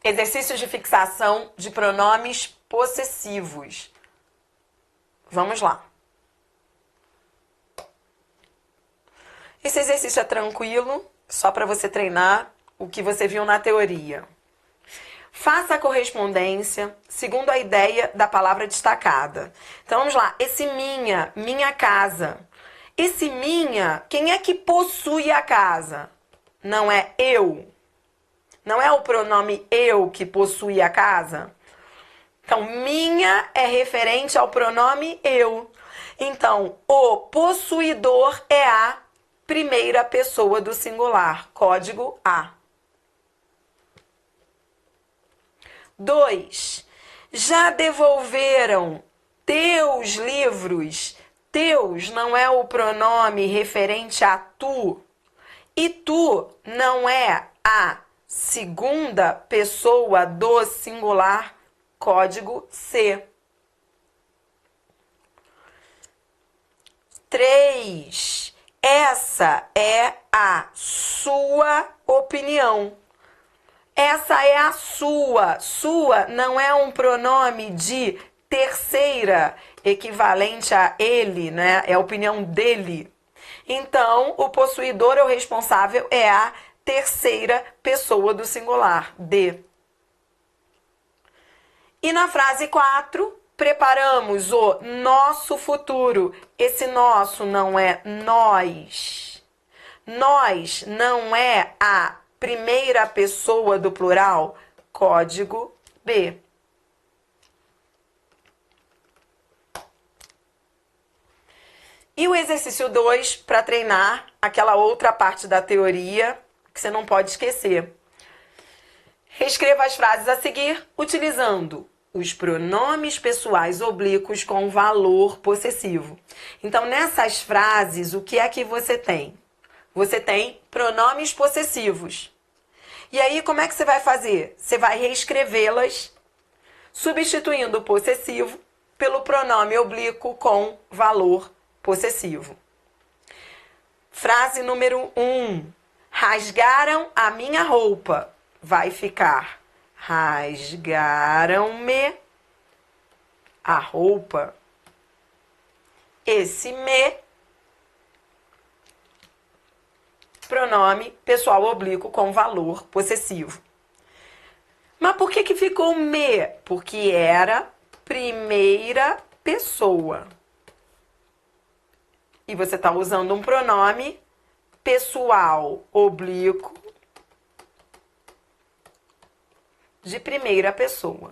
Exercícios de fixação de pronomes possessivos. Vamos lá. Esse exercício é tranquilo, só para você treinar o que você viu na teoria. Faça a correspondência segundo a ideia da palavra destacada. Então vamos lá. Esse minha casa. Esse minha, quem é que possui a casa? Não é eu. Não é o pronome eu que possui a casa? Então, minha é referente ao pronome eu. Então, o possuidor é a primeira pessoa do singular. Código A. 2. Já devolveram teus livros? Teus não é o pronome referente a tu. E tu não é a segunda pessoa do singular. Código C. 3. Essa é a sua opinião. Essa é a sua. Sua não é um pronome de terceira, equivalente a ele, né? É a opinião dele. Então, o possuidor ou responsável é a terceira pessoa do singular, D. E na frase 4, preparamos o nosso futuro. Esse nosso não é nós. Nós não é a primeira pessoa do plural. Código B. E o exercício 2, para treinar aquela outra parte da teoria que você não pode esquecer. Reescreva as frases a seguir utilizando os pronomes pessoais oblíquos com valor possessivo. Então, nessas frases, o que é que você tem? Você tem pronomes possessivos. E aí, como é que você vai fazer? Você vai reescrevê-las, substituindo o possessivo pelo pronome oblíquo com valor possessivo. Frase número 1. Rasgaram a minha roupa. Vai ficar rasgaram-me a roupa. Esse me, pronome pessoal oblíquo com valor possessivo. Mas por que ficou me? Porque era primeira pessoa. E você está usando um pronome pessoal oblíquo de primeira pessoa.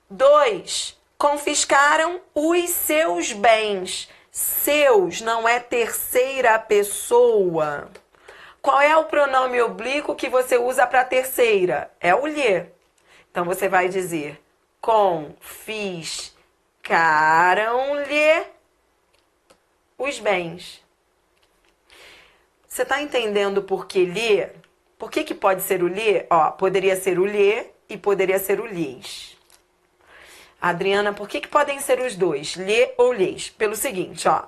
2. Confiscaram os seus bens. Seus não é terceira pessoa. Qual é o pronome oblíquo que você usa para terceira? É o lhe. Então você vai dizer confiscaram-lhe os bens. Você está entendendo por que lhe? Por que pode ser o lhe? Ó, poderia ser o lhe e poderia ser o lhes. Adriana, por que podem ser os dois, lhe ou lhes? Pelo seguinte, ó.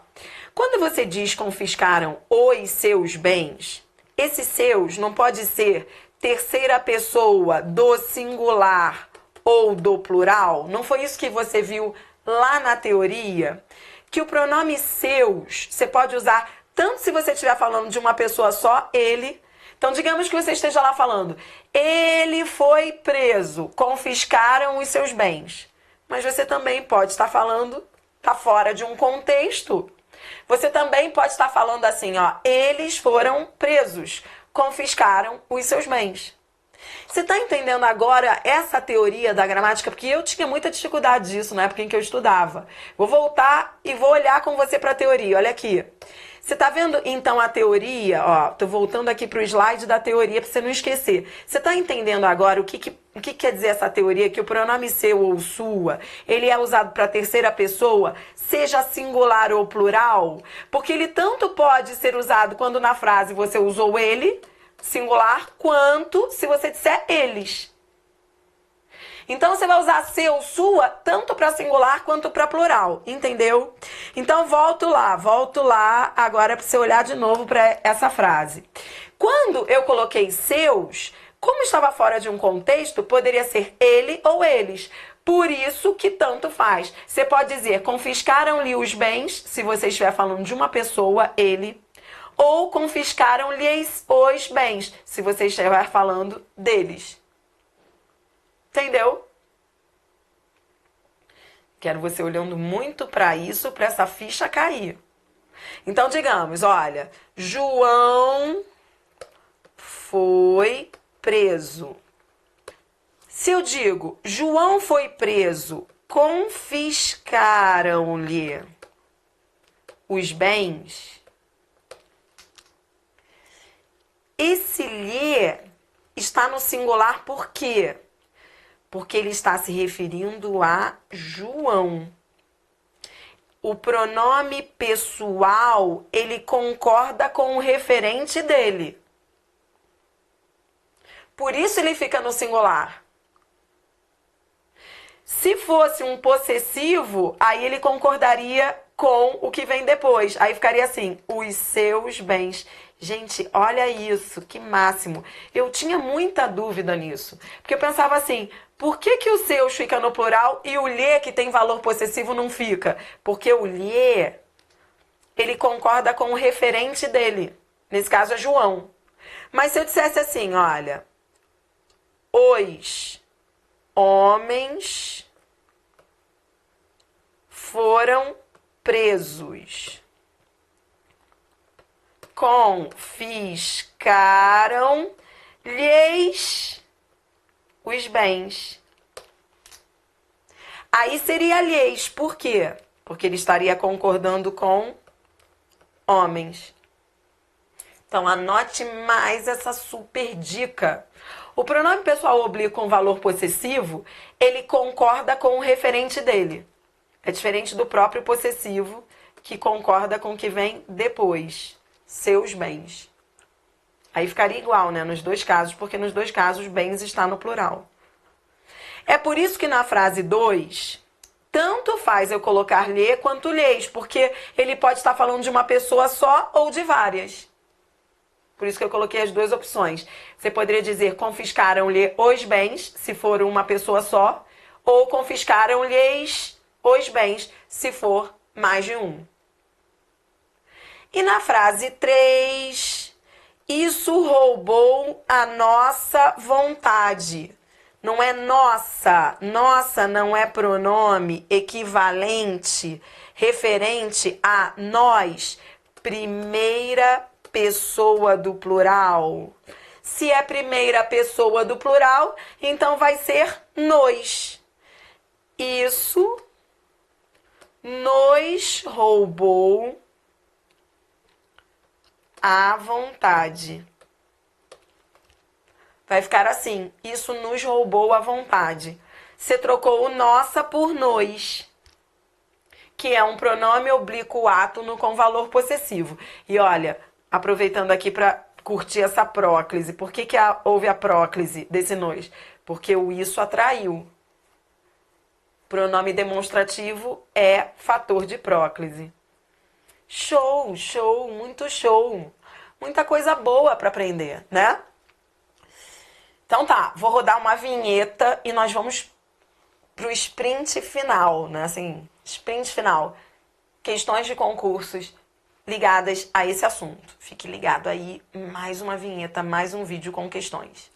Quando você diz confiscaram os seus bens, esses seus não pode ser terceira pessoa do singular ou do plural. Não foi isso que você viu lá na teoria? Que o pronome seus, você pode usar tanto se você estiver falando de uma pessoa só, ele. Então, digamos que você esteja lá falando, ele foi preso, confiscaram os seus bens. Mas você também pode estar falando, está fora de um contexto. Você também pode estar falando assim, ó, eles foram presos, confiscaram os seus bens. Você está entendendo agora essa teoria da gramática? Porque eu tinha muita dificuldade disso na época em que eu estudava. Vou voltar e vou olhar com você para a teoria. Olha aqui. Você está vendo, então, a teoria? Ó, tô voltando aqui para o slide da teoria para você não esquecer. Você está entendendo agora o que quer dizer essa teoria? Que o pronome seu ou sua, ele é usado para terceira pessoa, seja singular ou plural? Porque ele tanto pode ser usado quando na frase você usou ele, singular, quanto se você disser eles. Então, você vai usar seu, sua, tanto para singular quanto para plural, entendeu? Então, volto lá agora para você olhar de novo para essa frase. Quando eu coloquei seus, Como estava fora de um contexto, poderia ser ele ou eles. Por isso que tanto faz. Você pode dizer, confiscaram-lhe os bens, se você estiver falando de uma pessoa, ele, ou confiscaram-lhes os bens, se você estiver falando deles. Entendeu? Quero você olhando muito para isso, para essa ficha cair. Então, digamos, olha, João foi preso. Se eu digo, João foi preso, confiscaram-lhe os bens, esse lhe está no singular por quê? Porque ele está se referindo a João. O pronome pessoal, ele concorda com o referente dele. Por isso ele fica no singular. Se fosse um possessivo, aí ele concordaria com o que vem depois. Aí ficaria assim, os seus bens. Gente, olha isso, que máximo. Eu tinha muita dúvida nisso. Porque eu pensava assim, por que que o seus fica no plural e o lhe, que tem valor possessivo, não fica? Porque o lhe, ele concorda com o referente dele. Nesse caso é João. Mas se eu dissesse assim, olha, os homens foram presos. Confiscaram-lhes os bens. Aí seria lhes. Por quê? Porque ele estaria concordando com homens. Então, anote mais essa super dica. O pronome pessoal oblíquo com valor possessivo, ele concorda com o referente dele. É diferente do próprio possessivo, que concorda com o que vem depois. Seus bens. Aí ficaria igual, né? Nos dois casos, porque nos dois casos, bens está no plural. É por isso que na frase 2, tanto faz eu colocar lhe quanto lhes, porque ele pode estar falando de uma pessoa só ou de várias. Por isso que eu coloquei as duas opções. Você poderia dizer confiscaram-lhe os bens, se for uma pessoa só, ou confiscaram-lhes os bens, se for mais de um. E na frase 3, isso roubou a nossa vontade. Não é nossa. Nossa não é pronome equivalente, referente a nós. Primeira pessoa do plural. Se é primeira pessoa do plural, então vai ser nos. Isso nos roubou a vontade. Vai ficar assim, isso nos roubou a vontade. Você trocou o nossa por nos, que é um pronome oblíquo átono com valor possessivo. E olha, aproveitando aqui para curtir essa próclise. Por que houve a próclise desse nos? Porque o isso atraiu. Pronome demonstrativo é fator de próclise. Show, show, muito show. Muita coisa boa para aprender, né? Então tá, vou rodar uma vinheta e nós vamos pro sprint final, né? Assim, sprint final. Questões de concursos ligadas a esse assunto. Fique ligado aí, mais uma vinheta, mais um vídeo com questões.